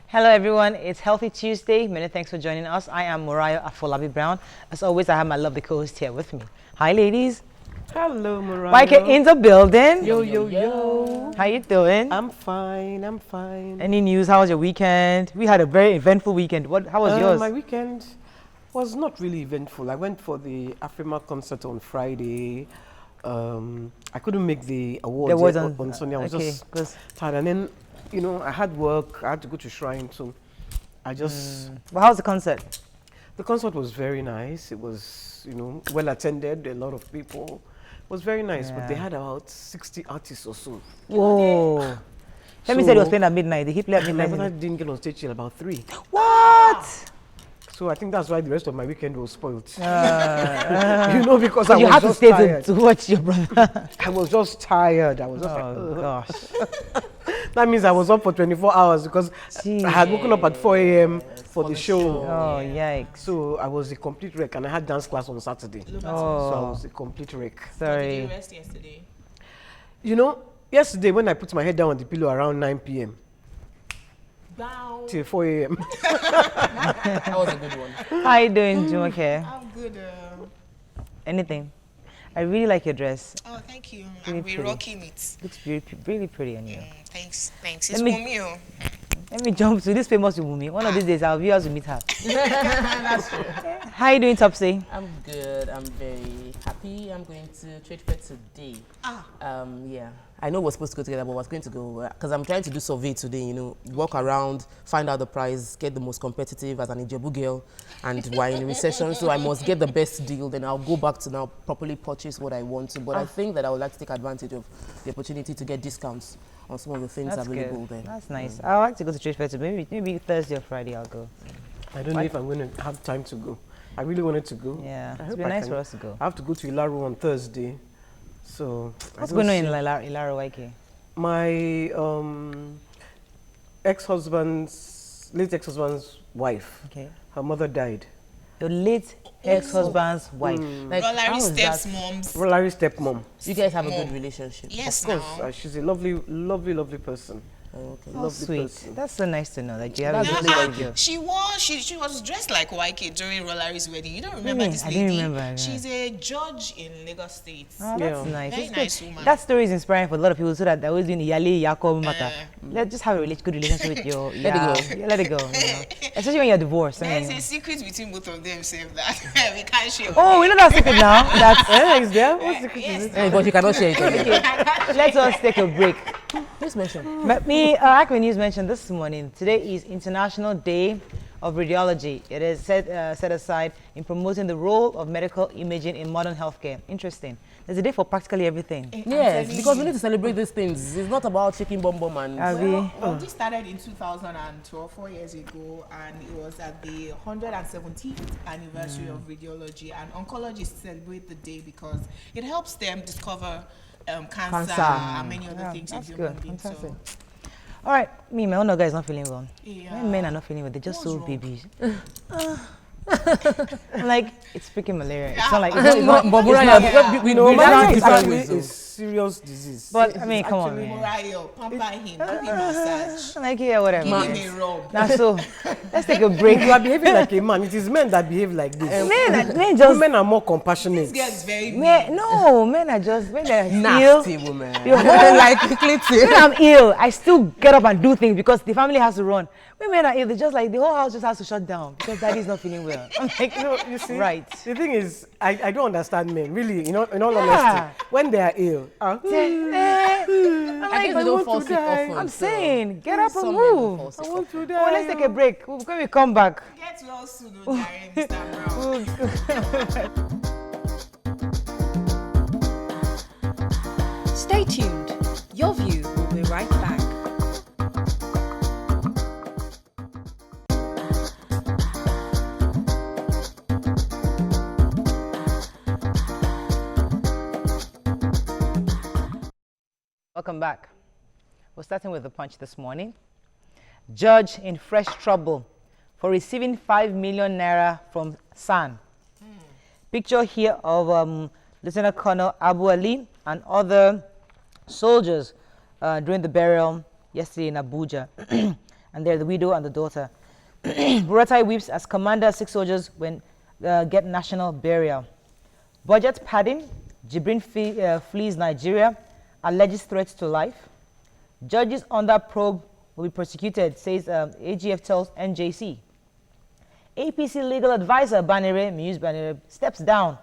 Hello everyone, it's Healthy Tuesday. Many thanks for joining us. I am Mariah Afolabi Brown. As always, I have my lovely co-host here with me. Hi ladies. Hello, Mariah. YK in the building. Yo, yo, yo. How you doing? I'm fine, I'm fine. Any news? How was your weekend? We had a very eventful weekend. How was yours? My weekend was not really eventful. I went for the Afrima concert on Friday. I couldn't make the awards on Sunday. I was just tired. And then, you know, I had work. I had to go to Shrine, so I just... Well, how's the concert? The concert was very nice. It was, you know, well attended. A lot of people. It was very nice, but they had about 60 artists or so. Whoa. Femi said he was playing at midnight. Did he play at midnight? I didn't get on stage till about 3. What? So I think that's why the rest of my weekend was spoiled. You know, because I was had to just stay tired. to watch your brother. I was just tired. I was just gosh. That means I was up for 24 hours because I had woken up at 4 a.m. for the show. Oh, yikes. So I was a complete wreck, and I had dance class on Saturday. So I was a complete wreck. Sorry. Did you rest yesterday? You know, yesterday when I put my head down on the pillow around 9 p.m. Wow. till 4 a.m. That was a good one. How you doing, Jumoke? I'm good. Anything? I really like your dress. Oh, thank you. Really I'll be pretty. rocking it. Looks really pretty on you. Thanks. It's Let me- Mumio. Let me jump to this famous Wumi. One of these days, our viewers will meet her. That's true. How you doing, Topsy? I'm good. I'm very happy. I'm going to trade fair today. Yeah. I know we're supposed to go together, but we're going to go because I'm trying to do survey today. You know, walk around, find out the price, get the most competitive as an Ijebu girl, and we're in recession, so I must get the best deal. Then I'll go back to now properly purchase what I want to. But I think that I would like to take advantage of the opportunity to get discounts on some of the things That's available good. there. That's nice. I like to go to trade fair today. Maybe Thursday or Friday I'll go. I don't know if I'm going to have time to go. I really wanted to go. Yeah, I it's hope been I nice can. for us to go. I have to go to Ilaro on Thursday. So What's going on in Ilaro YK? my late ex-husband's wife. Okay. Her mother died. Your late ex-husband's wife. Like, how Larry is Steps that? moms. Larry's stepmom. you guys have a good relationship. Yes, Of course, now. she's a lovely person. Okay. Oh, lovely sweet. person. That's so nice to know that you have a That's good really relationship. She was dressed like YK during Rolari's wedding. You don't remember Really? this I lady? didn't remember, yeah. She's a judge in Lagos State. Oh, that's Yeah. nice. Very It's nice good. woman. That story is inspiring for a lot of people so that they're always doing the Yali Yakob matter. Let's just have a good relationship with your... Let it go. Yeah, let it go. You know? Especially when you're divorced. I There's mean. a secret between both of them, save that. We can't share. Oh, we know that secret now. That's Is there? What's the Yes, Hey, but you cannot share it. okay. Let us take a break. Please mention. But me, Akwe News mentioned this morning, today is International Day of Radiology. It is set aside in promoting the role of medical imaging in modern healthcare. Interesting. There's a day for practically everything. Yes, because we need to celebrate these things. It's not about shaking bomb and... Well, this started in 2012, 4 years ago, and it was at the 117th anniversary of radiology. And oncologists celebrate the day because it helps them discover cancer and many other things in That's human good. beings. Fantastic. All right, me, my own guy is not feeling well. Yeah. When men are not feeling well, they just What's so wrong? babies. I'm like, it's freaking malaria. It's not like, it's not, But we No, know malaria is different actually ways. a serious disease. but I mean, come on, actually- man. Mariah, pamper him, give him massage, I'm like, yeah, whatever. give him a rub. Now, so, let's take a break. You are behaving like a man. It is men that behave like this. Men just, Women are more compassionate. This girl is very men, no, men are just, when they're Nasty ill, woman. like, Clitty. when I'm ill, I still get up and do things because the family has to run. When men are ill, they just like, the whole house just has to shut down because daddy's not feeling well. I'm like, No, you see, right. the thing is, I don't understand men, really, in all Yeah. honesty. When they are ill, I'm I guess like, they don't fall sick often. I'm so saying, get up some and men don't move. fall sick I want often. to die. Oh, let's take a break. When we come back. Get well soon, Ojare, Mr. Brown. Stay tuned. Your View will be right back. Welcome back. We're starting with the punch this morning. Judge in fresh trouble for receiving 5 million naira from SAN. Picture here of Lieutenant Colonel Abu Ali and other soldiers during the burial yesterday in Abuja. and they're the widow and the daughter. Buratai weeps as commander 6 soldiers when get national burial. Budget padding, Jibrin flees Nigeria, alleges threats to life. Judges under probe will be prosecuted, says AGF tells NJC. APC legal advisor Muse Banire steps down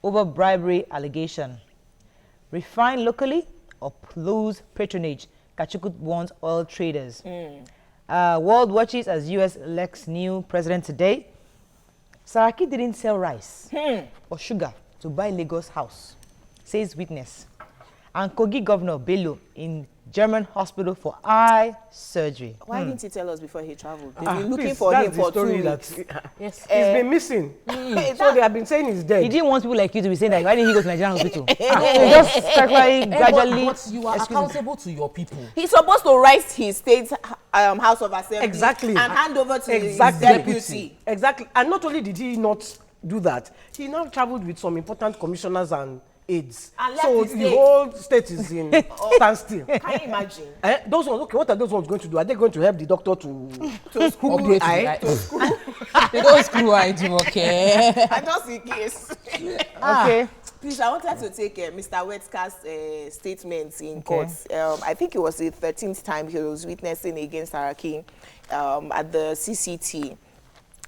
over bribery allegation. Refine locally or lose patronage, Kachukwu warns oil traders. World watches as US elects new president today. Saraki didn't sell rice or sugar to buy Lagos house, says witness. And Kogi Governor Bello in German hospital for eye surgery. Why didn't he tell us before he traveled? They've been looking for him for 2 weeks. Yes. He's been missing. So they have been saying he's dead. He didn't want people like you to be saying that. Why didn't he go to Nigerian hospital? Just gradually. But you are accountable to your people. He's supposed to write his state House of Assembly exactly. and hand over to his deputy. Exactly. And not only did he not do that, he now traveled with some important commissioners and aides. So the whole state is in standstill. Can you imagine? Those ones, okay, what are those ones going to do? Are they going to help the doctor to screw the eye? They don't screw eye, okay? I just in case. Okay. Please, I wanted to take Mr. Wetska's statements in court. I think it was the 13th time he was witnessing against Saraki at the CCT.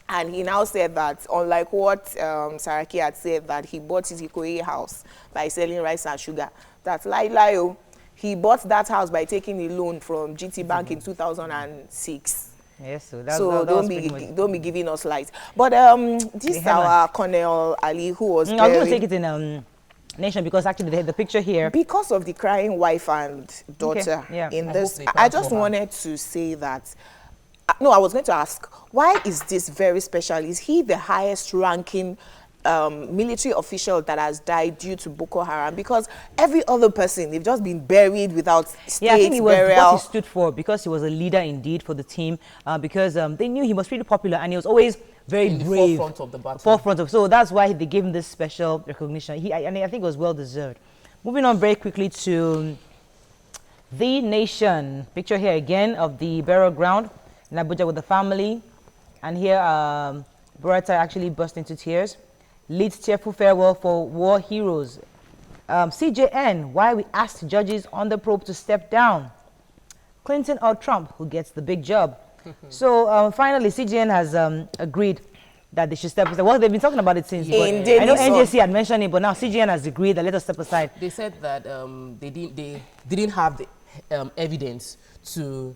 And he now said that, unlike what Saraki had said, that he bought his Ikoyi house by selling rice and sugar, that he bought that house by taking a loan from GT Bank in 2006. Yes, so don't be giving us lies. But this our Colonel Ali, who was I'm going to take it in Nation, because actually the picture here, because of the crying wife and daughter in this, I just wanted to say that. No, I was going to ask, why is this very special? Is he the highest ranking military official that has died due to Boko Haram? Because every other person, they've just been buried without state I think he was burial. what he stood for, because he was a leader indeed for the team, because they knew he was really popular and he was always very brave. In the forefront of the battle. So that's why they gave him this special recognition. And I think it was well deserved. Moving on very quickly to The Nation. Picture here again of the burial ground in Abuja with the family, and here Burata actually burst into tears. Leads tearful farewell for war heroes. CJN, why we asked judges on the probe to step down. Clinton or Trump, who gets the big job? So finally CJN has agreed that they should step aside. Well, they've been talking about it since. I know NJC had mentioned it, but now CJN has agreed that let us step aside. They said that they didn't have the evidence to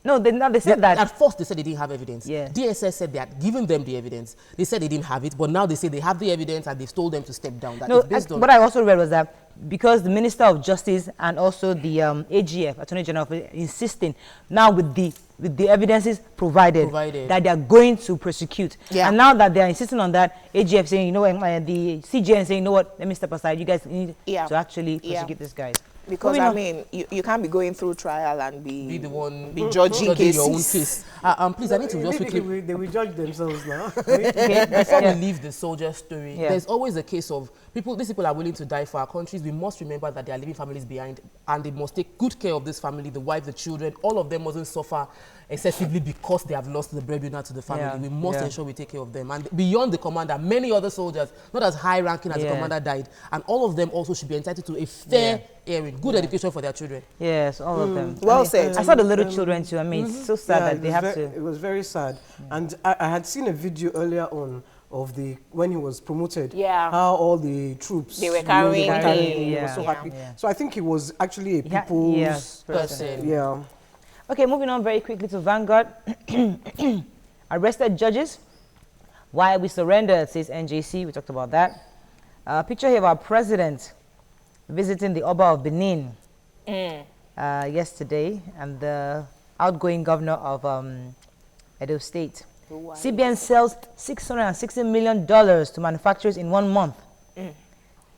No, they said that. At first, they said they didn't have evidence. Yeah. DSS said they had given them the evidence. They said they didn't have it, but now they say they have the evidence and they've told them to step down. That what I also read was that because the Minister of Justice and also the AGF, Attorney General, insisting now with the evidences provided that they are going to prosecute. Yeah. And now that they are insisting on that, AGF saying, you know, the CJN saying, you know what, let me step aside. You guys need to actually prosecute these guys. Because I mean, you can't be going through trial and be the one judging cases. Your own case. Please, I need to just quickly. They will judge themselves now. Before we leave the soldier story, there's always a case of people. These people are willing to die for our countries. We must remember that they are leaving families behind, and they must take good care of this family, the wife, the children. All of them mustn't suffer excessively because they have lost the breadwinner to the family. We must ensure we take care of them. And beyond the commander, many other soldiers, not as high ranking as the commander, died, and all of them also should be entitled to a fair hearing, good education for their children. Yes, all of them. Well said. I saw the little children too. I mean, it's so sad that they have to. It was very sad. And I had seen a video earlier on of when he was promoted, how all the troops they were carrying, he was so happy. So I think he was actually a people's person. Yeah. Okay, moving on very quickly to Vanguard. Arrested judges. Why we surrendered, says NJC. We talked about that. Picture here of our president visiting the Oba of Benin yesterday, and the outgoing governor of Edo State. CBN sells $660 million to manufacturers in 1 month.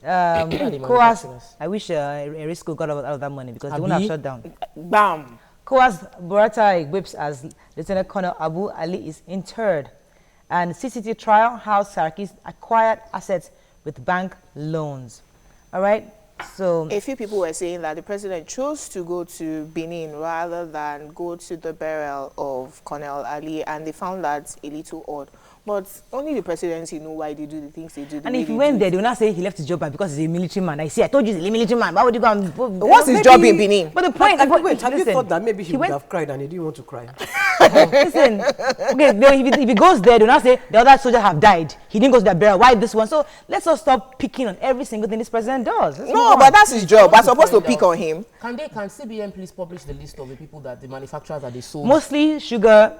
COAS, I wish Erisco got out of that money because they wouldn't have shut down. Bam! COAS Buratai whips as Lieutenant Colonel Abu Ali is interred. And CCT trial, how Saraki's acquired assets with bank loans. All right, So a few people were saying that the president chose to go to Benin rather than go to the burial of Colonel Ali, and they found that a little odd. But only the presidency know why they do the things they do. And if he went there, they will not say he left his job because he's a military man. I told you he's a military man. Why would you go and... What's his job in Benin? But the point... Wait, have you thought that maybe he would have cried and he didn't want to cry? Listen, okay, if he goes there, they will not say the other soldiers have died. He didn't go to that burial. Why this one? So let's not stop picking on every single thing this president does. No, but that's his job. We're supposed to pick on him. Can CBN please publish the list of the people that the manufacturers that they sold? Mostly sugar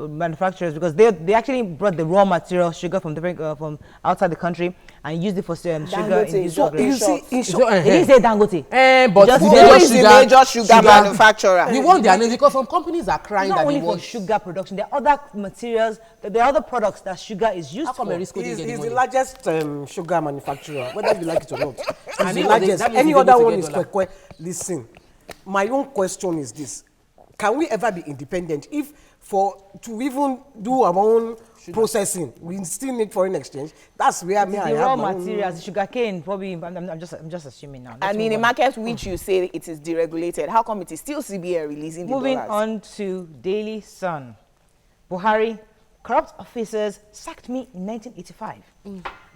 manufacturers, because they actually brought the raw material sugar from different from outside the country and used it for sugar in this So you see, they didn't say Dangote. But who is the major sugar manufacturer? We want their names because some companies are crying not that only they for want sugar production. There are other materials, there are other products that sugar is used for. he's the largest sugar manufacturer, whether you like it or not. And He's the largest. Any other one is quack. Listen, my own question is this: can we ever be independent if to even do our own processing, we still need foreign exchange? That's where the raw materials, the sugar cane, probably. I'm just assuming now. And in a market which you say it is deregulated, how come it is still CBN releasing the Moving dollars? on to Daily Sun. Buhari, corrupt officers sacked me in 1985.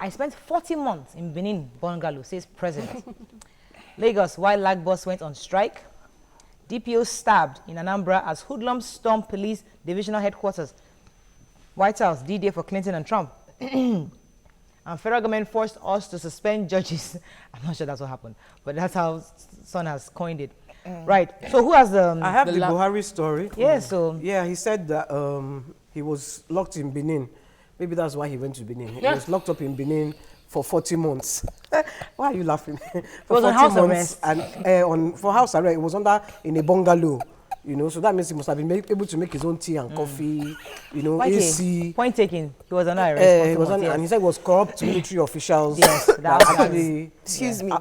I spent 40 months in Benin bungalow, says president. Lagos, while Lagos went on strike. DPO stabbed in Anambra as hoodlums stormed police divisional headquarters. White House, D-Day for Clinton and Trump. And federal government forced us to suspend judges. I'm not sure that's what happened, but that's how Sun has coined it. Right. So who has the... I have the Buhari story. Yeah, so... Yeah, he said that he was locked in Benin. Maybe that's why he went to Benin. He was locked up in Benin for 40 months. Why are you laughing? For 40 house months arrest. And for house arrest, it was in a bungalow. You know, so that means he must have been able to make his own tea and coffee, you know, AC. Point taken. He was under arrest. And he said it was corrupt military officials that actually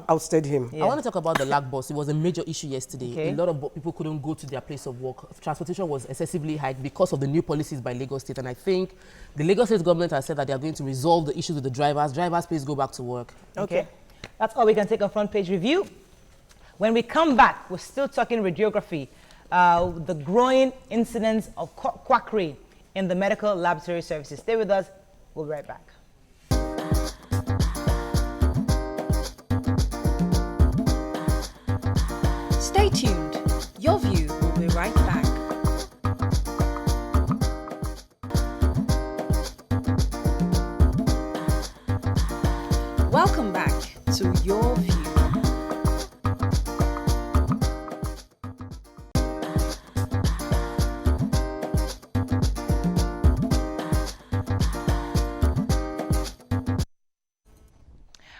ousted him. I want to talk about the lag bus. It was a major issue yesterday. A lot of people couldn't go to their place of work. Transportation was excessively high because of the new policies by Lagos State. And I think the Lagos State government has said that they are going to resolve the issues with the drivers. Drivers, please go back to work. Okay. That's all we can take on front page review. When we come back, we're still talking radiography. The growing incidence of quackery in the medical laboratory services. Stay with us. We'll be right back. Stay tuned. Your View will be right back. Welcome back to Your View.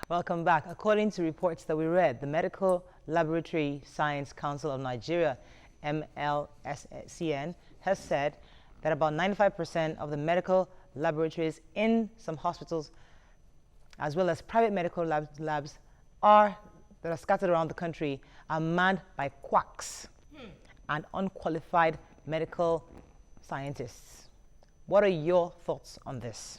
Welcome back. According to reports that we read, the Medical Laboratory Science Council of Nigeria, MLSCN, has said that about 95% of the medical laboratories in some hospitals, as well as private medical labs that are scattered around the country, are manned by quacks and unqualified medical scientists. What are your thoughts on this?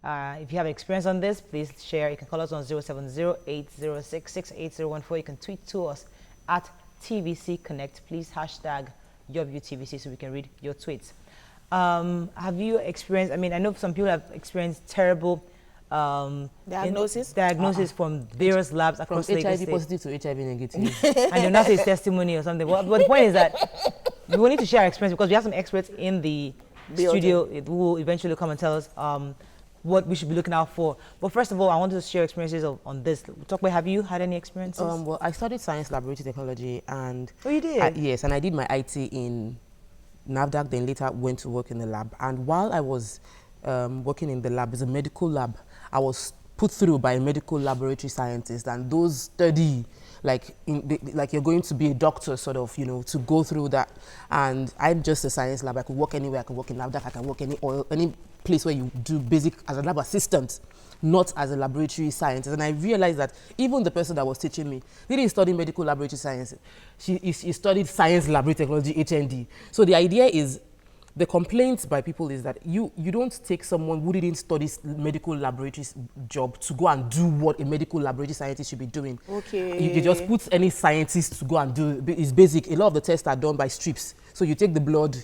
If you have experience on this, please share. You can call us on 070-806-68014. You can tweet to us at TVC Connect. Please hashtag YourViewTVC so we can read your tweets. Have you experienced, I mean, I know some people have experienced terrible diagnosis from various labs across Lagos State. HIV positive to HIV negative. And they'll not say it's testimony or something. But the point is that we will need to share our experience because we have some experts in the studio who will eventually come and tell us what we should be looking out for. But first of all, I want to share experiences on this. Have you had any experiences? Well, I studied science laboratory technology and... Oh, you did? Yes, and I did my IT in NAFDAC, then later went to work in the lab. And while I was working in the lab, it's a medical lab, I was put through by a medical laboratory scientist, and those study like you're going to be a doctor, sort of, you know, to go through that. And I'm just a science lab. I could work anywhere. I could work in NAFDAC. I can work any place where you do basic as a lab assistant, not as a laboratory scientist. And I realized that even the person that was teaching me didn't study medical laboratory science. She studied science laboratory technology, HND. So the idea is the complaint by people is that you don't take someone who didn't study medical laboratory job to go and do what a medical laboratory scientist should be doing. Okay. You just put any scientist to go and do. It's basic. A lot of the tests are done by strips. So you take the blood,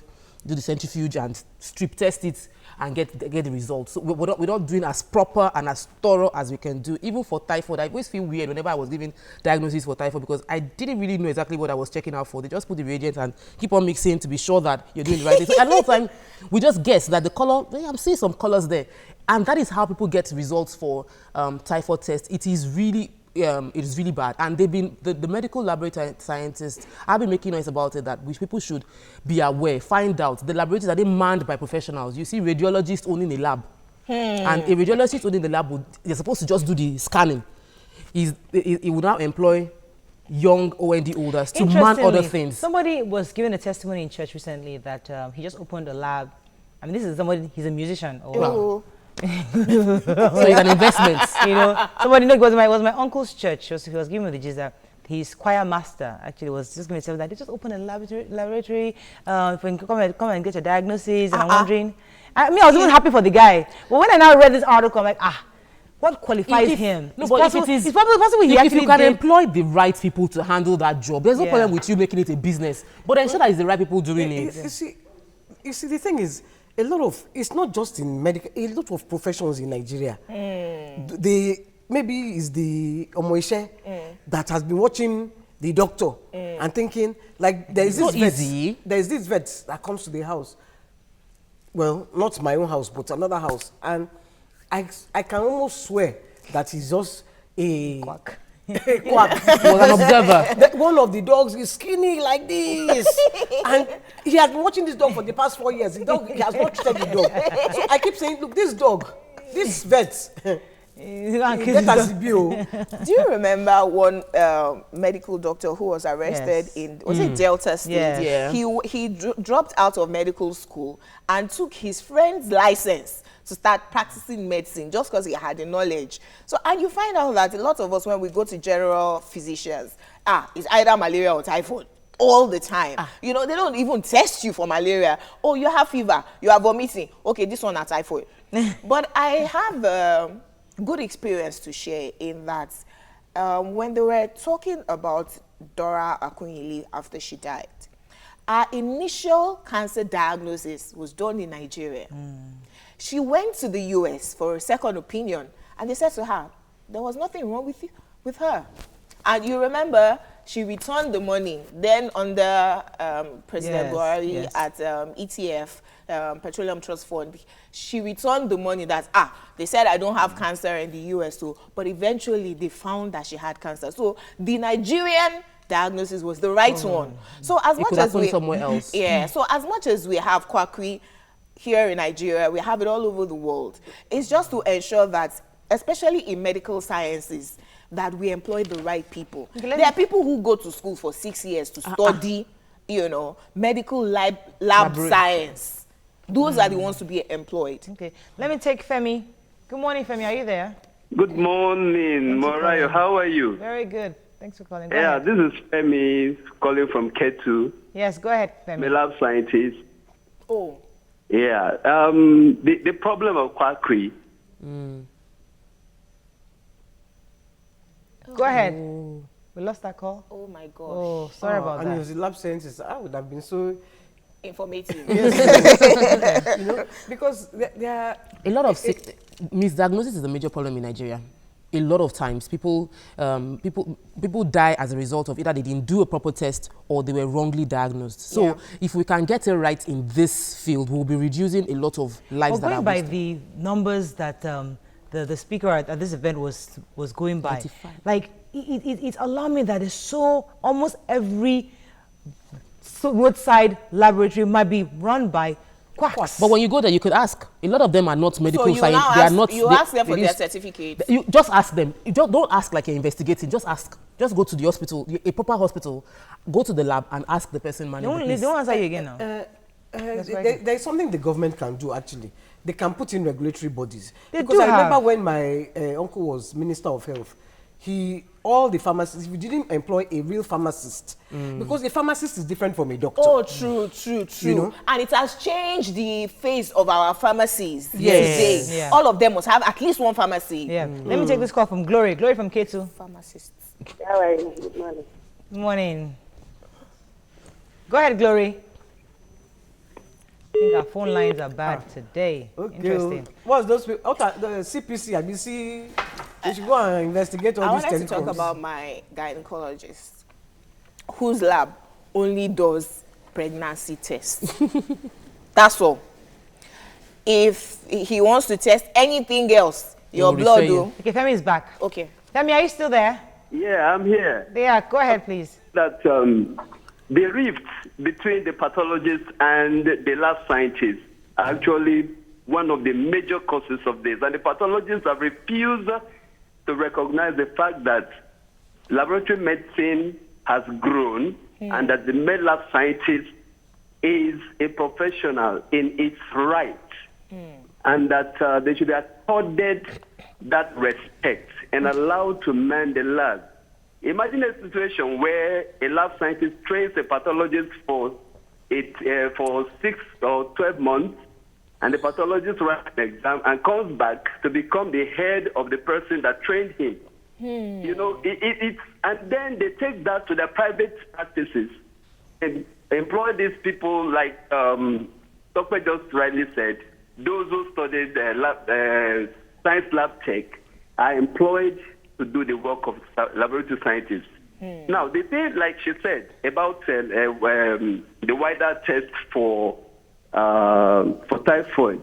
do the centrifuge and strip test it and get the results. So we're not doing as proper and as thorough as we can do. Even for typhoid, I always feel weird whenever I was giving diagnosis for typhoid because I didn't really know exactly what I was checking out for. They just put the reagents and keep on mixing to be sure that you're doing the right thing. So a lot of time, we just guess that the color, I'm seeing some colors there. And that is how people get results for typhoid tests. It is really bad, and they've been the medical laboratory scientists have been making noise about it that which people should be aware, find out. The laboratories are they manned by professionals. You see radiologists owning a lab, and a radiologist owning the lab they're supposed to just do the scanning. He would now employ young OND holders to man other things. Somebody was giving a testimony in church recently that he just opened a lab. I mean, this is somebody, he's a musician. Wow. So it's an investment. You know, somebody it was my uncle's church. He was giving me the gist that his choir master actually was just going to tell that they just opened a laboratory for you can come and get your diagnosis. And I'm wondering, I was even happy for the guy. But when I now read this article, I'm like, what qualifies him? No, but it's probably possible he if you can employ the right people to handle that job, there's no problem with you making it a business. But ensure that it's the right people doing it. You see, the thing is, it's not just in medical, a lot of professions in Nigeria. Maybe it's the Omoishe that has been watching the doctor and thinking, like, there's this vet that comes to the house. Well, not my own house, but another house. And I can almost swear that he's just a quack. Quack. Was an observer. One of the dogs is skinny like this. And he has been watching this dog for the past 4 years. He has not treated the dog. So I keep saying, look, this dog, this vet, Do you remember one medical doctor who was arrested in, was it Delta State? Yeah. He dropped out of medical school and took his friend's license to start practicing medicine just because he had the knowledge. So, and you find out that a lot of us, when we go to general physicians, it's either malaria or typhoid all the time. You know, they don't even test you for malaria. Oh, you have fever, you are vomiting. Okay, this one is typhoid. But I have good experience to share in that when they were talking about Dora Akunyili after she died, our initial cancer diagnosis was done in Nigeria. She went to the US for a second opinion, and they said to her, there was nothing wrong with her. And you remember, she returned the money. Then under President Buhari at ETF, Petroleum Trust Fund, she returned the money that, they said I don't have cancer in the US, so, but eventually they found that she had cancer. So the Nigerian diagnosis was the right one. So as much as we somewhere else. So as much as we have quackery here in Nigeria, we have it all over the world. It's just to ensure that, especially in medical sciences, that we employ the right people. There are people who go to school for 6 years to study, you know, medical lab science. Those are the ones to be employed. Okay, let me take Femi. Good morning, Femi. Are you there? Good morning, Morayo. How are you? Very good. Thanks for calling. Go ahead. This is Femi calling from Ketu. Yes, go ahead, Femi. I'm a lab scientist. Oh. Yeah. The problem of quackery. Go ahead. We lost that call. Oh my gosh. Oh, sorry about and that. as a lab scientist, I would have been so informative. you know, because there are a lot of misdiagnosis is a major problem in Nigeria. A lot of times, people die as a result of either they didn't do a proper test or they were wrongly diagnosed. So, if we can get it right in this field, we'll be reducing a lot of lives. Going by the numbers that the speaker at this event was going by, 85. like it's alarming that it's so almost every roadside laboratory might be run by quacks. But when you go there, you could ask. A lot of them are not medical science. They are not. You ask them for their certificate. You just ask them. You don't ask like you're investigating. Just ask. Just go to the hospital, a proper hospital. Go to the lab and ask the person managing. They don't answer you again now. There's something the government can do actually. They can put in regulatory bodies. They because do I remember have. when my uncle was Minister of Health, he all the pharmacists, if you didn't employ a real pharmacist, because a pharmacist is different from a doctor. Oh, true. You know? And it has changed the face of our pharmacies Yes. today. Yeah. All of them must have at least one pharmacy. Yeah. Let me take this call from Glory. Glory from K2. Pharmacists. How are you? Good morning. Good morning. Go ahead, Glory. I think our phone lines are bad today. Okay. Interesting. What's those people? The CPC, IBC, they should go and investigate all I these wanted to talk telecoms. about my gynecologist, whose lab only does pregnancy tests. That's all. If he wants to test anything else, your blood, though. Okay, Femi is back. Okay. Femi, are you still there? Yeah, I'm here. Yeah, go ahead, please. That the rift between the pathologist and the lab scientists are actually one of the major causes of this. And the pathologists have refused to recognize the fact that laboratory medicine has grown and that the med lab scientist is a professional in its right. And that they should be accorded that respect and allowed to man the lab. Imagine a situation where a lab scientist trains a pathologist for 6 or 12 months, and the pathologist writes an exam and comes back to become the head of the person that trained him. You know, and then they take that to their private practices and employ these people like Dr. just rightly said. Those who studied science lab tech are employed to do the work of laboratory scientists. Now, the thing, like she said, about the wider test for typhoid.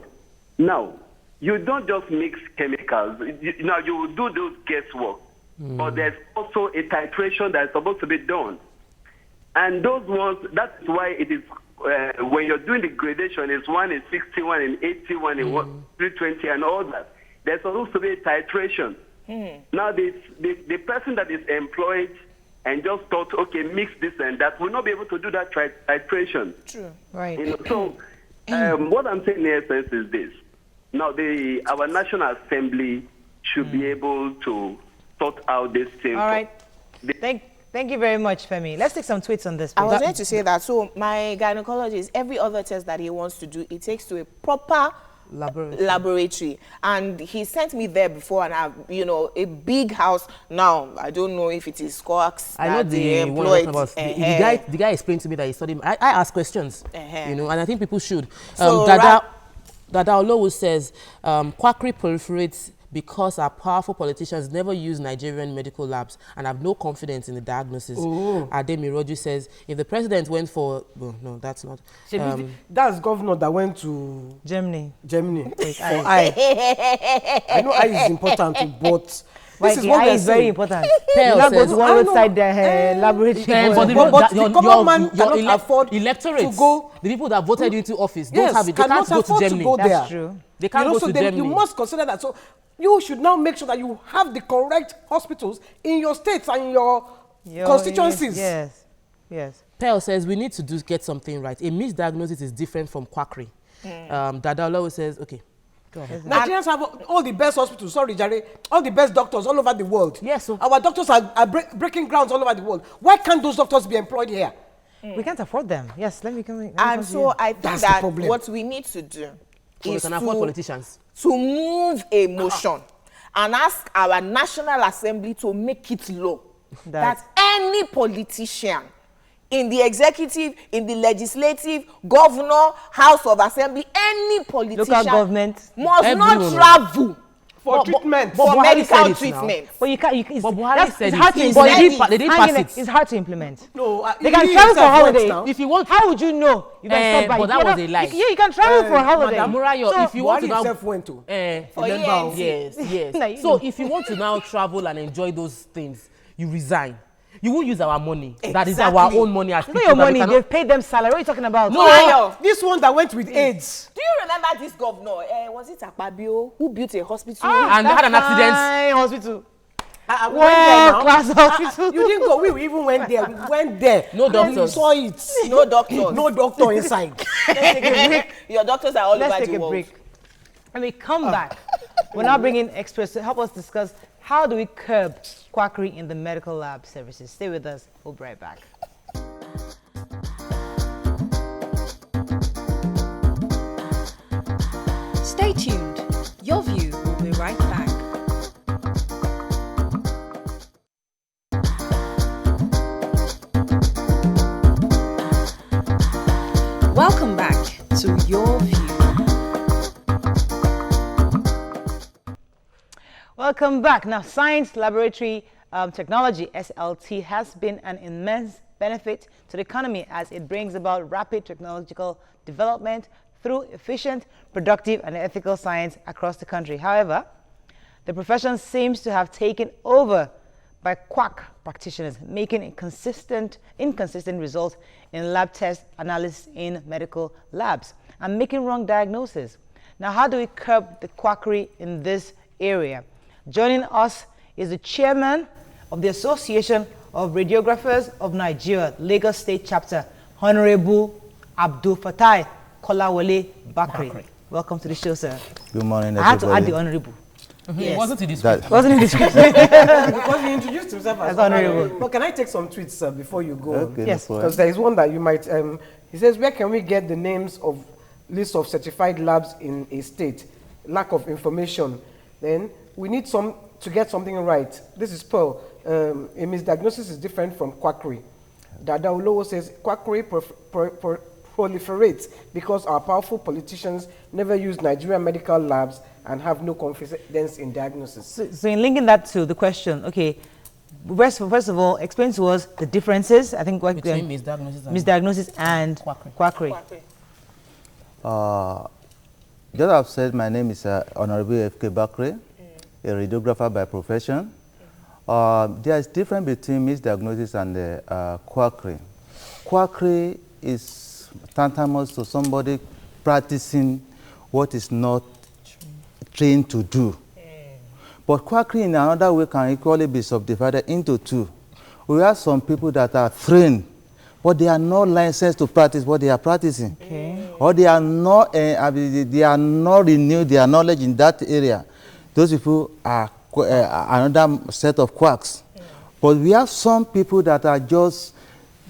Now, you don't just mix chemicals. Now, you will do those guesswork, but there's also a titration that's supposed to be done. And those ones, that's why it is, when you're doing the gradation, it's 1 in 60, 1 in 80, 1 in 320, and all that. There's supposed to be a titration. Now, the person that is employed and just thought, okay, mix this and that, will not be able to do that titration. True. Right. You know, so, what I'm saying in essence is this. Now, our National Assembly should be able to sort out this thing. All right. Thank you very much, Femi. Let's take some tweets on this. I Please. was going to say that. So my gynecologist, every other test that he wants to do, it takes to a proper laboratory. And he sent me there before, and I've, a big house. Now, I don't know if it is Coax I know they employed. The guy explained to me that he studied. I ask questions, and I think people should. So, Dada Olowu says, quackery proliferates because our powerful politicians never use Nigerian medical labs and have no confidence in the diagnosis. Ademi Roju says, if the president went for... Well, no, that's not... that's governor that went to... Germany. I know eye is important, but... This is what is very important. You not go to one roadside laboratory. But the common man cannot afford electorate to go. The people that voted you into office don't have it. They cannot can't go to Germany. That's true. They can't go to Germany. You must consider that. So you should now make sure that you have the correct hospitals in your states and your constituencies. Yes. Pearl says we need to get something right. A misdiagnosis is different from quackery. Dada Olowu says, okay. Nigerians have all the best hospitals, sorry, Jare, all the best doctors all over the world. Yes, so our doctors are breaking grounds all over the world. Why can't those doctors be employed here? We can't afford them. Yes, let me come. And so I think that what we need to do is to move a motion and ask our National Assembly to make it law that any politician in the executive, in the legislative, governor, House of Assembly, any politician local government must not travel for treatment, for medical treatment. But you can't. But Buhari said They didn't pass it. It's hard to implement. No, they can travel for holiday. If you want, how would you know? You can stop by. But that was a lie. You can travel for holiday. Murayo, if you want to now, went to. Yes. So if you want to now travel and enjoy those things, you resign. You won't use our money. Exactly. That is our own money. As not your money. They've paid them salary. What are you talking about? No, this one that went with AIDS. Do you remember this governor? Was it Akpabio who built a hospital and had an accident? Hospital. Class hospital. You didn't go. We even went there. We went there. No doctors. We saw it. No doctors. No doctor inside. Let's take a break. Your doctors are all over the world. Let's take a break. When we come back, we're now bringing experts to help us discuss how do we curb quackery in the medical lab services? Stay with us. We'll be right back. Stay tuned. Your View will be right back. Welcome back to Your View. Welcome back. Now, Science Laboratory Technology, SLT, has been an immense benefit to the economy as it brings about rapid technological development through efficient, productive, and ethical science across the country. However, the profession seems to have taken over by quack practitioners, making inconsistent results in lab test analysis in medical labs and making wrong diagnoses. Now, how do we curb the quackery in this area? Joining us is the chairman of the Association of Radiographers of Nigeria, Lagos State Chapter, Honorable Abdul Fatai Kolawole Bakri. Welcome to the show, sir. Good morning, I had to add the honorable. Yes. Wasn't it this Wasn't in the script? Because he introduced himself as honorable. But can I take some tweets, sir, before you go? Okay, Yes. no Because there is one that you might. He says, "Where can we get the names of list of certified labs in a state? Lack of information. Then we need to get something right." This is Pearl. A misdiagnosis is different from quackery. Dada Ulowo says quackery proliferates because our powerful politicians never use Nigerian medical labs and have no confidence in diagnosis. So in linking that to the question, okay, first of all, explain to us the differences, I think, between misdiagnosis and quackery. Just I've said, my name is Honorable F.K. Bakri, a radiographer by profession. There is difference between misdiagnosis and quackery. Quackery is tantamount to somebody practicing what is not trained to do. But quackery in another way can equally be subdivided into two. We have some people that are trained, but they are not licensed to practice what they are practicing. Okay. Or they are not renewed their knowledge in that area. Those people are another set of quacks. But we have some people that are just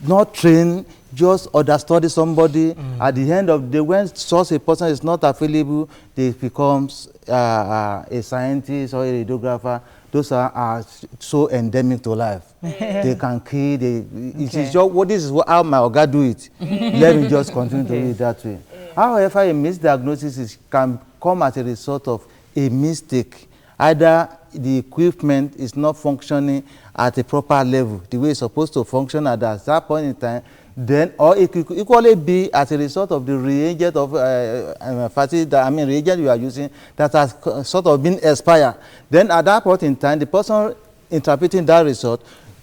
not trained, just understudy somebody. At the end of the day, when such a person is not available, they becomes a scientist or a radiographer. Those are so endemic to life. They can kill. It is just, this is how my Oga do it. Let me just continue to do it that way. However, a misdiagnosis can come as a result of a mistake. Either the equipment is not functioning at a proper level, the way it's supposed to function at that point in time, then, or it could equally be as a result of the reagent of reagent you are using that has sort of been expired. Then at that point in time, the person interpreting that result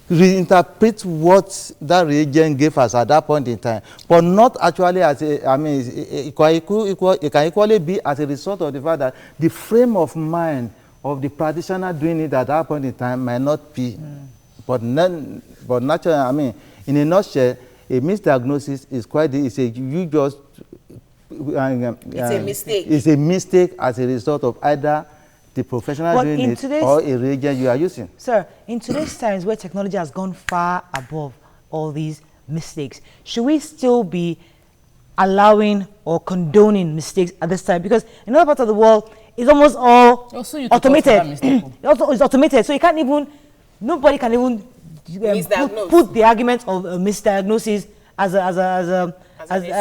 reinterprets what that reagent gave us at that point in time, but not actually as it can equally be as a result of the fact that the frame of mind of the practitioner doing it at that point in time might not be. But naturally, in a nutshell, a misdiagnosis is it's a mistake. It's a mistake as a result of either the professional doing it or a reagent you are using. Sir, in today's times where technology has gone far above all these mistakes, should we still be allowing or condoning mistakes at this time? Because in other parts of the world, it's almost all automated. It's automated, so you can't even, nobody can even put the argument of misdiagnosis as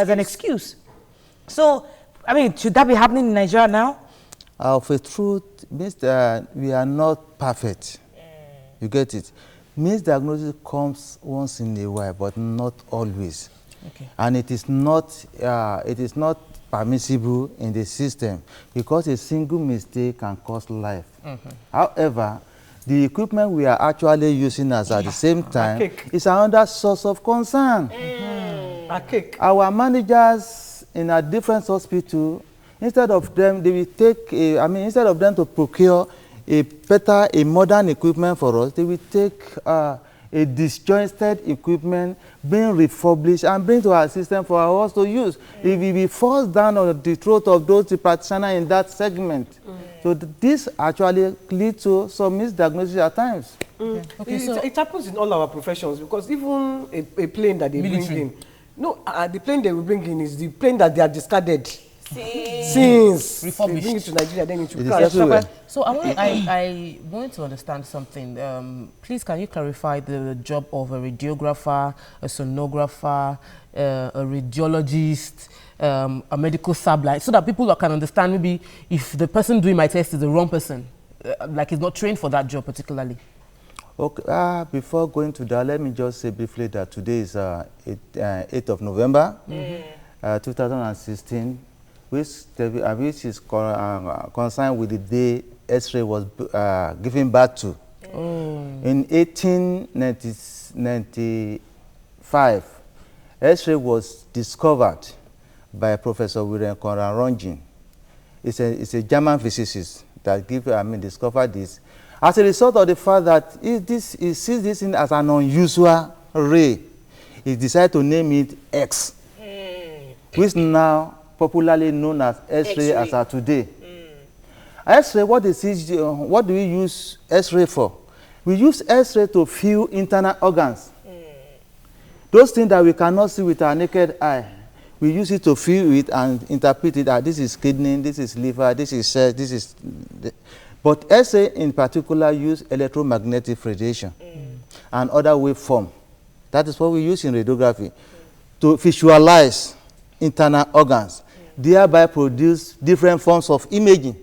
an excuse. So, should that be happening in Nigeria now? For truth, we are not perfect. You get it? Misdiagnosis comes once in a while, but not always. Okay. And it is not permissible in the system because a single mistake can cost life. However, the equipment we are actually using at the same time is another source of concern. Our managers in a different hospital, instead of them, they will take instead of them to procure a modern equipment for us, they will take a disjointed equipment, being refurbished and bring to our system for us to use. It will be forced down on the throat of those practitioners in that segment. So this actually leads to some misdiagnosis at times. Okay, it happens in all our professions, because even a plane that they bring in, the plane they will bring in is the plane that they are discarded since refurbished. They bring it to Nigeria, then it will crash. So I want to understand something. Please, can you clarify the job of a radiographer, a sonographer, a radiologist, a medical sublight, so that people can understand maybe if the person doing my test is the wrong person, like he's not trained for that job particularly. Okay, before going to that, let me just say briefly that today is 8th of November, 2016, which is concerned with the day X-ray was given birth to. In 1895, X-ray was discovered by Professor Wilhelm Conrad Röntgen. It's a German physicist that discovered this. As a result of the fact that he sees this as an unusual ray, he decided to name it X, which now popularly known as X-ray as of today. X-ray, what do we use X-ray for? We use X-ray to view internal organs. Those things that we cannot see with our naked eye, we use it to view it and interpret it. This is kidney, this is liver, this is cell, this is... But X-ray in particular use electromagnetic radiation and other waveform. That is what we use in radiography to visualize internal organs, thereby produce different forms of imaging,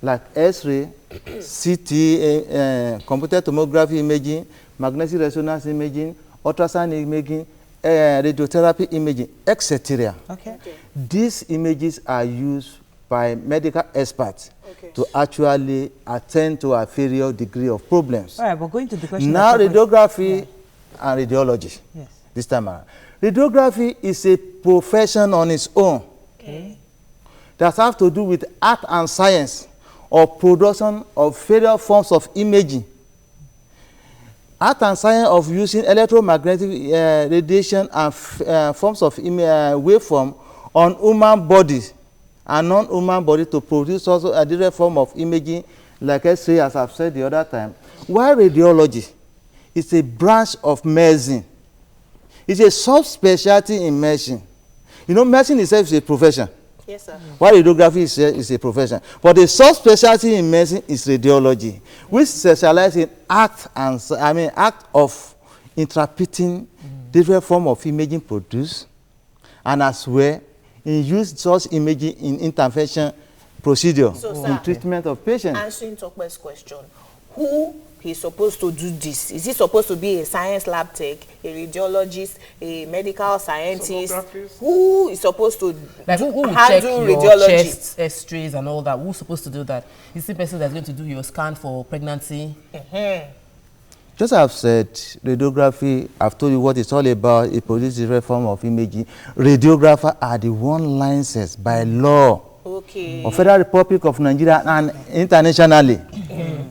like X-ray, CT, computer tomography imaging, magnetic resonance imaging, ultrasound imaging, radiotherapy imaging, etc. These images are used by medical experts to actually attend to a various degree of problems. All right, but going to the question now, radiography and radiology. Yes. This time around, radiography is a profession on its own that has to do with art and science or production of various forms of imaging. Art and science of using electromagnetic radiation and forms of waveform on human bodies and non-human body to produce also a different form of imaging, like X-ray, as I've said the other time. While radiology is a branch of medicine, it's a subspecialty in medicine. You know, medicine itself is a profession. Yes, sir. While radiography is a profession. But the subspecialty in medicine is radiology, which specializes in act of interpreting different form of imaging produced, and as well in use such imaging in intervention procedure in treatment of patients. Answering Tokwe's question, who is supposed to do this? Is he supposed to be a science lab tech, a radiologist, a medical scientist? Who is supposed to who will handle check your radiology? chest, X-rays and all that? Who's supposed to do that? Is the person that's going to do your scan for pregnancy? Just as I've said, radiography, I've told you what it's all about. It produces different form of imaging. Radiographers are the one licensed by law of Federal Republic of Nigeria and internationally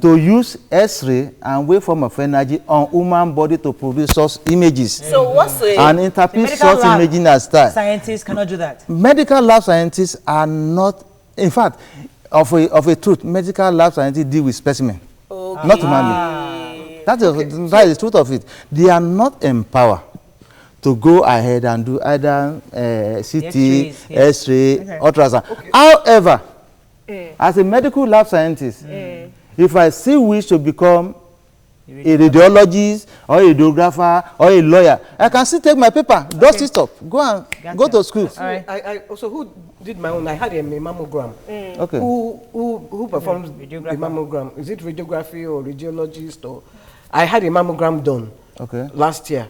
to use X-ray and waveform of energy on human body to produce such images. So what's and interpret such imaging as that. Scientists cannot do that. Medical lab scientists are not, in fact, of a truth, medical lab scientists deal with specimen, not human being. That is the truth of it. They are not empowered to go ahead and do either CT, X-ray, ultrasound. However, as a medical lab scientist, if I still wish to become a radiologist or a radiographer or a lawyer, I can still take my paper, dust it up, go to school. I also, who did my own? I had a mammogram. Okay. Who performs the mammogram? Is it radiography or radiologist? Or I had a mammogram done last year,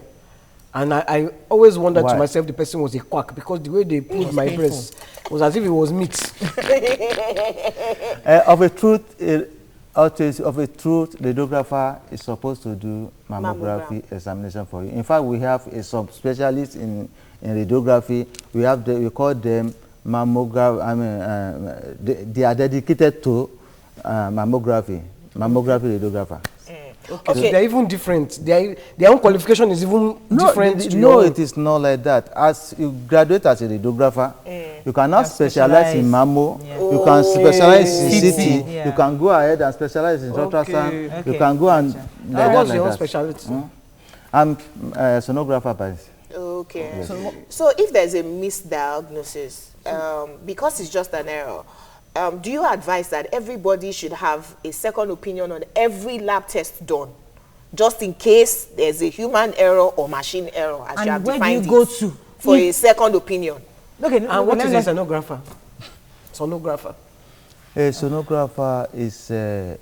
and I always wondered to myself the person was a quack, because the way they pulled my breast was as if it was meat. Of a truth, radiographer is supposed to do mammography examination for you. In fact, we have a subspecialist in radiography. We call them mammograph. They are dedicated to mammography radiographer. Okay. So they're even different. Their own qualification is even different. No, it is not like that. As you graduate as a radiographer, you cannot specialize in mammo. You can specialize in CT. You can go ahead and specialize in ultrasound. You can go and what's your own specialty? I'm a sonographer by. Okay. Yes. So if there's a misdiagnosis, because it's just an error, do you advise that everybody should have a second opinion on every lab test done, just in case there's a human error or machine error, as you have defined it? And where do you go to for a second opinion? Okay. And what is a sonographer? Sonographer. A sonographer is a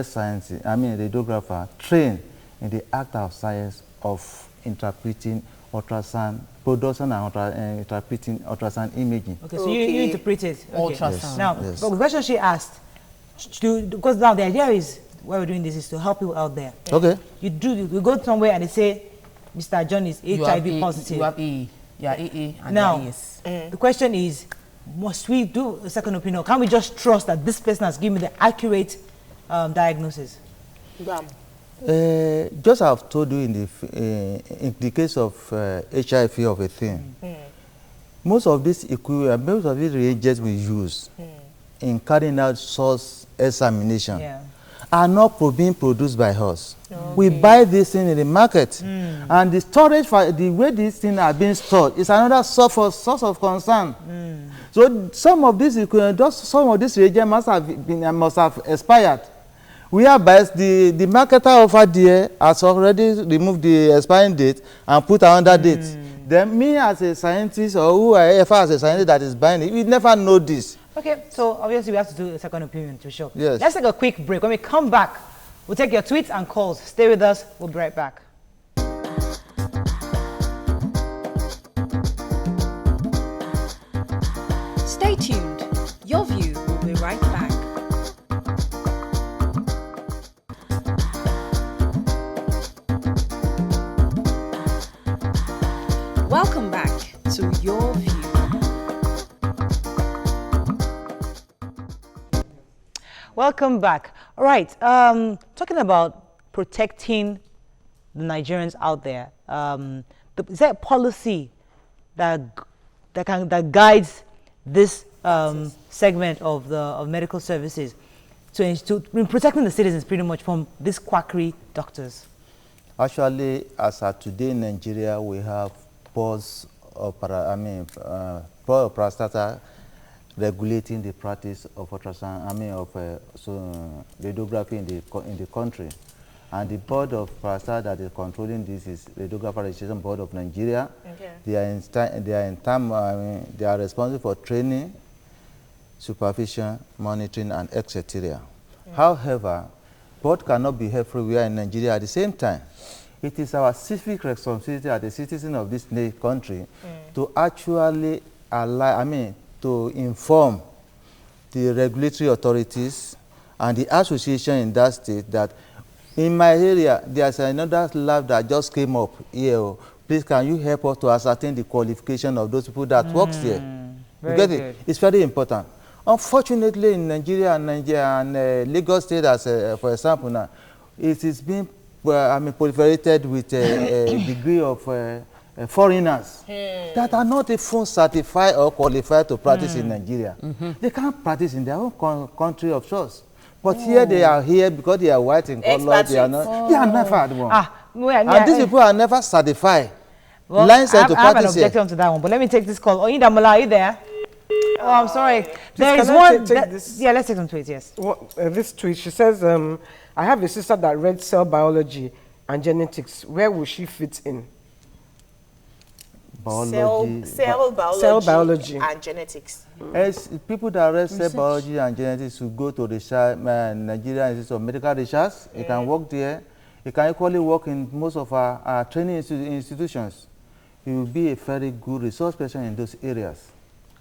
science. I mean, a radiographer trained in the act of science of interpreting ultrasound, production and interpreting ultrasound imaging. Okay, so you interpret it. Okay. Ultrasound. Yes. Now, but the question she asked, because now the idea is, why we're doing this is to help people out there. Okay. You go somewhere and they say, Mr. John is HIV positive. You have AA. Yeah, AA and now, AS. The question is, must we do a second opinion? Can we just trust that this person has given me the accurate diagnosis? Just I've told you in the case of HIV of a thing, most of these reagents we use in carrying out source examination are not being produced by us. We buy this thing in the market, and the storage, the way these things are being stored, is another source of concern. So some of these reagents must have expired. Whereby the marketer over there has already removed the expiring date and put another date. Then me as a scientist or whoever as a scientist that is buying it, we never know this. Okay, so obviously we have to do a second opinion to show. Yes. Let's take a quick break. When we come back, we'll take your tweets and calls. Stay with us. We'll be right back. Stay tuned. Your view will be right back. Welcome back to Your View. Welcome back. All right, talking about protecting the Nigerians out there, is there a policy that guides this segment of medical services to protecting the citizens pretty much from these quackery doctors? Actually, as of today in Nigeria, we have boards of parastatal regulating the practice of ultrasound, radiography in the country. And the board of parastatal that is controlling this is Radiography Registration Board of Nigeria. Okay. They are responsible for training, supervision, monitoring, and etc. However, board cannot be everywhere in Nigeria at the same time. It is our civic responsibility as a citizen of this country to actually to inform the regulatory authorities and the association in that state that in my area there's another lab that just came up here. Please, can you help us to ascertain the qualification of those people that works there? You get it? It's very important. Unfortunately, in Nigeria and Lagos State, as for example, now it is being proliferated with a degree of foreigners that are not even certified or qualified to practice in Nigeria. They can't practice in their own country of choice. But here they are here because they are white in color. They are not. They are never at one. And these people are never certified. Well, I have an objection to that one. But let me take this call. Oyindamola, are you there? Oh, I'm sorry. There is one. Yeah, let's take some tweets. Yes. Well, this tweet, she says, I have a sister that read cell biology and genetics. Where will she fit in? Biology. Cell biology and genetics. As people that read cell biology and genetics will go to the Nigerian Institute of Medical Research. You can work there. You can equally work in most of our training institutions. You will be a very good resource person in those areas,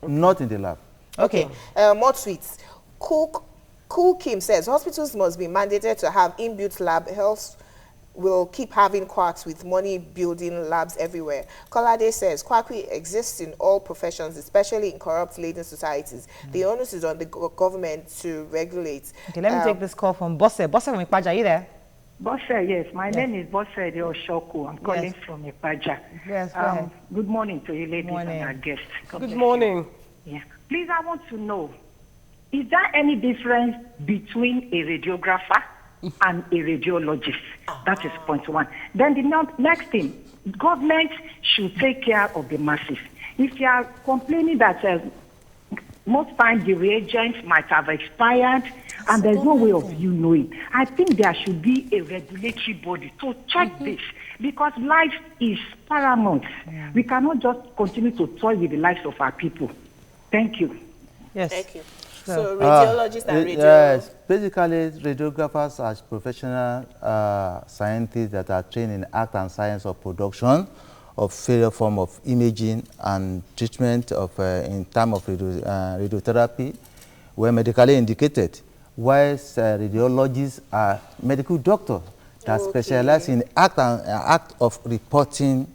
not in the lab. Okay. More tweets. Cool Kim says hospitals must be mandated to have inbuilt lab. Health will keep having quacks with money building labs everywhere. Kolade says quackery exists in all professions, especially in corrupt-laden societies. The onus is on the government to regulate. Okay, let me take this call from Bosse. Bosse from Ikpaja, are you there? Bosse, yes. My name is Bosse Oshoku. I'm calling from Ipaja. Yes, go ahead. Good morning to you ladies and our guests. Good morning. Yeah. Please, I want to know, is there any difference between a radiographer and a radiologist? That is point one. Then the next thing, government should take care of the masses. If you are complaining that most times the reagents might have expired and there's no way of you knowing, I think there should be a regulatory body to check this, because life is paramount. We cannot just continue to toy with the lives of our people. Thank you. Yes. Thank you. So radiologists and Yes, basically radiographers are professional scientists that are trained in art and science of production of various form of imaging and treatment of in terms of radiotherapy were medically indicated, whilst radiologists are medical doctors that specialize in act of reporting,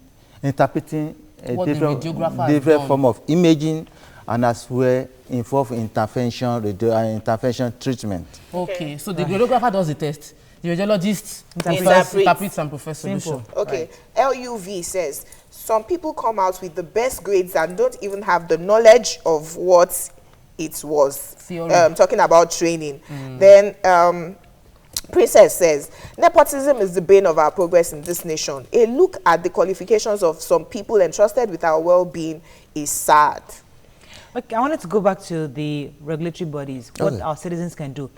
interpreting different form of imaging, and as well involved in intervention treatment. Okay, so the radiographer does the test. The radiologist interprets and provides solution. Okay, right. LUV says, some people come out with the best grades and don't even have the knowledge of what it was. Talking about training. Then Princess says, nepotism is the bane of our progress in this nation. A look at the qualifications of some people entrusted with our well-being is sad. Okay, I wanted to go back to the regulatory bodies, what our citizens can do.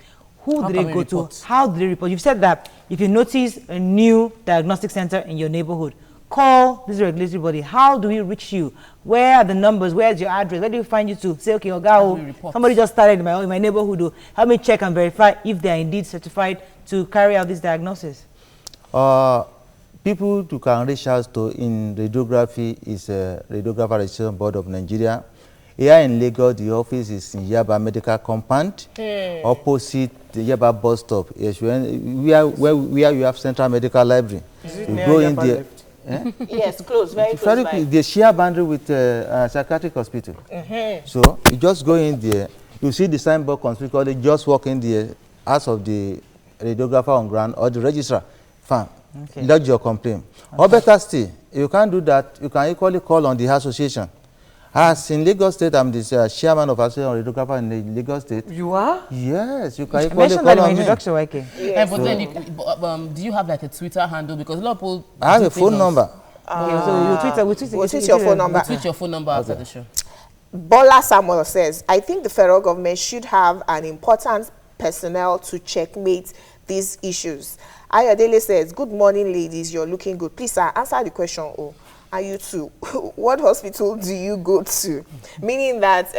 Who do they go to? How do they report? You've said that if you notice a new diagnostic center in your neighborhood, call this regulatory body. How do we reach you? Where are the numbers? Where's your address? Where do we find you to? Say, okay, Oga, somebody just started in my neighborhood. Help me check and verify if they are indeed certified to carry out this diagnosis. People who can reach out to in radiography is Radiographer Registration Board of Nigeria. Here in Lagos, the office is in Yaba Medical Compound, opposite the Yaba bus stop. Yes, where you have Central Medical Library. You go in there. Yes, close, very close by. They share boundary with psychiatric hospital. So you just go in there, you see the signboard conspicuously, just walk in there, ask of the radiographer on ground or the registrar, fine, lodge your complaint. Or better still, you can't do that, you can equally call on the association. As in Lagos State, I'm the chairman of Association Radiographer in the Lagos State. You are? Yes, you can equally call on me. Yes. But then, do you have like a Twitter handle? Because a lot of people... I have a phone number. Okay, so we'll tweet your phone number. We'll tweet your phone number after the show. Bola Samuel says, I think the federal government should have an important personnel to checkmate these issues. Ayodele says, good morning, ladies. You're looking good. Please, sir, answer the question. Oh. And you too, what hospital do you go to? Meaning that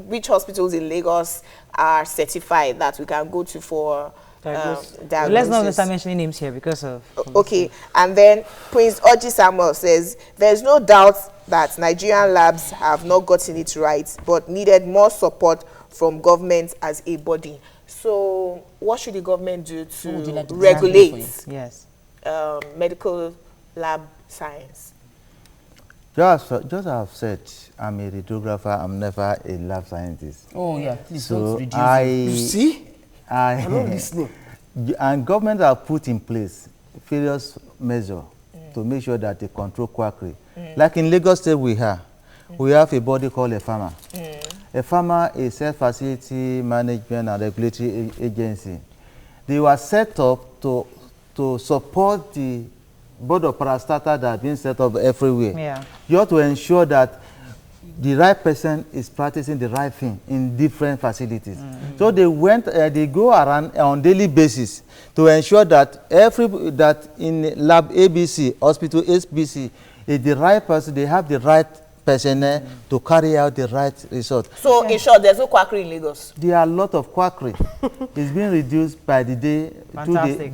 which hospitals in Lagos are certified that we can go to for diagnosis? Let's not start mentioning names here because of... Okay, and then Prince Oji Samuel says, there's no doubt that Nigerian labs have not gotten it right, but needed more support from government as a body. So what should the government do to regulate medical lab science? Just as I've said, I'm a radiographer, I'm never a lab scientist. Oh yeah, please so don't reduce you see? I'm not listening. And government have put in place various measures to make sure that they control quackery. Like in Lagos State we have a body called a farmer. A farmer is self-facility management and regulatory agency. They were set up to support the board of parastatal that have been set up everywhere. Yeah. You have to ensure that the right person is practicing the right thing in different facilities. So they go around on daily basis to ensure that that in lab ABC, hospital SBC, is the right person, they have the right personnel to carry out the right result. So in short, there's no quackery in Lagos? There are a lot of quackery. It's being reduced by the day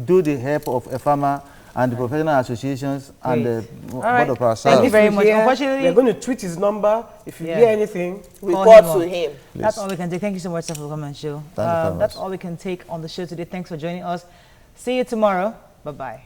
through the help of a farmer and the professional associations and the board of parastatal. Thank you very much. Unfortunately, we're going to tweet his number. If you hear anything, report to him. Please. That's all we can take. Thank you so much, sir, for coming on the show. That's all we can take on the show today. Thanks for joining us. See you tomorrow. Bye-bye.